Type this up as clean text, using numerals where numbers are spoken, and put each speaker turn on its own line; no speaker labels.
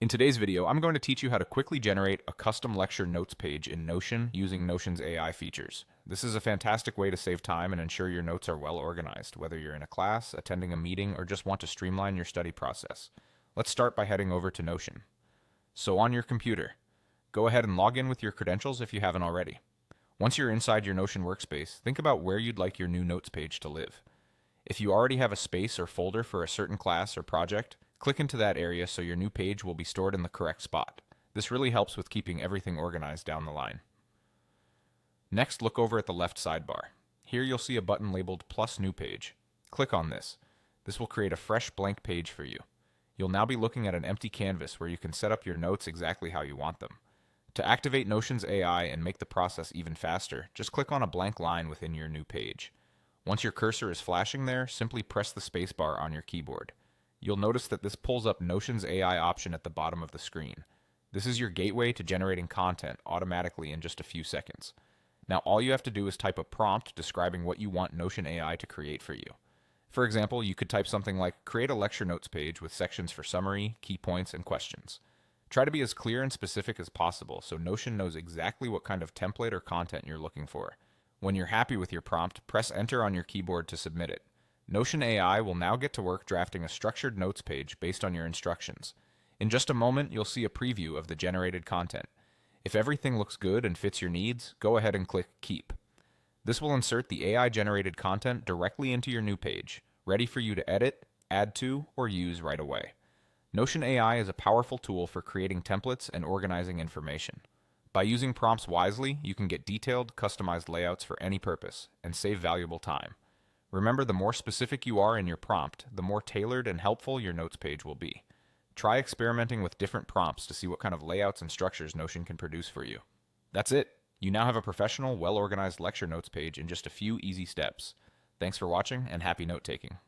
In today's video, I'm going to teach you how to quickly generate a custom lecture notes page in Notion using Notion's AI features. This is a fantastic way to save time and ensure your notes are well organized, whether you're in a class, attending a meeting, or just want to streamline your study process. Let's start by heading over to Notion. So on your computer, go ahead and log in with your credentials if you haven't already. Once you're inside your Notion workspace, think about where you'd like your new notes page to live. If you already have a space or folder for a certain class or project, click into that area so your new page will be stored in the correct spot. This really helps with keeping everything organized down the line. Next, look over at the left sidebar. Here you'll see a button labeled Plus New Page. Click on this. This will create a fresh blank page for you. You'll now be looking at an empty canvas where you can set up your notes exactly how you want them. To activate Notion's AI and make the process even faster, just click on a blank line within your new page. Once your cursor is flashing there, simply press the spacebar on your keyboard. You'll notice that this pulls up Notion's AI option at the bottom of the screen. This is your gateway to generating content automatically in just a few seconds. Now all you have to do is type a prompt describing what you want Notion AI to create for you. For example, you could type something like, create a lecture notes page with sections for summary, key points, and questions. Try to be as clear and specific as possible so Notion knows exactly what kind of template or content you're looking for. When you're happy with your prompt, press enter on your keyboard to submit it. Notion AI will now get to work drafting a structured notes page based on your instructions. In just a moment, you'll see a preview of the generated content. If everything looks good and fits your needs, go ahead and click Keep. This will insert the AI-generated content directly into your new page, ready for you to edit, add to, or use right away. Notion AI is a powerful tool for creating templates and organizing information. By using prompts wisely, you can get detailed, customized layouts for any purpose and save valuable time. Remember, the more specific you are in your prompt, the more tailored and helpful your notes page will be. Try experimenting with different prompts to see what kind of layouts and structures Notion can produce for you. That's it. You now have a professional, well-organized lecture notes page in just a few easy steps. Thanks for watching and happy note-taking.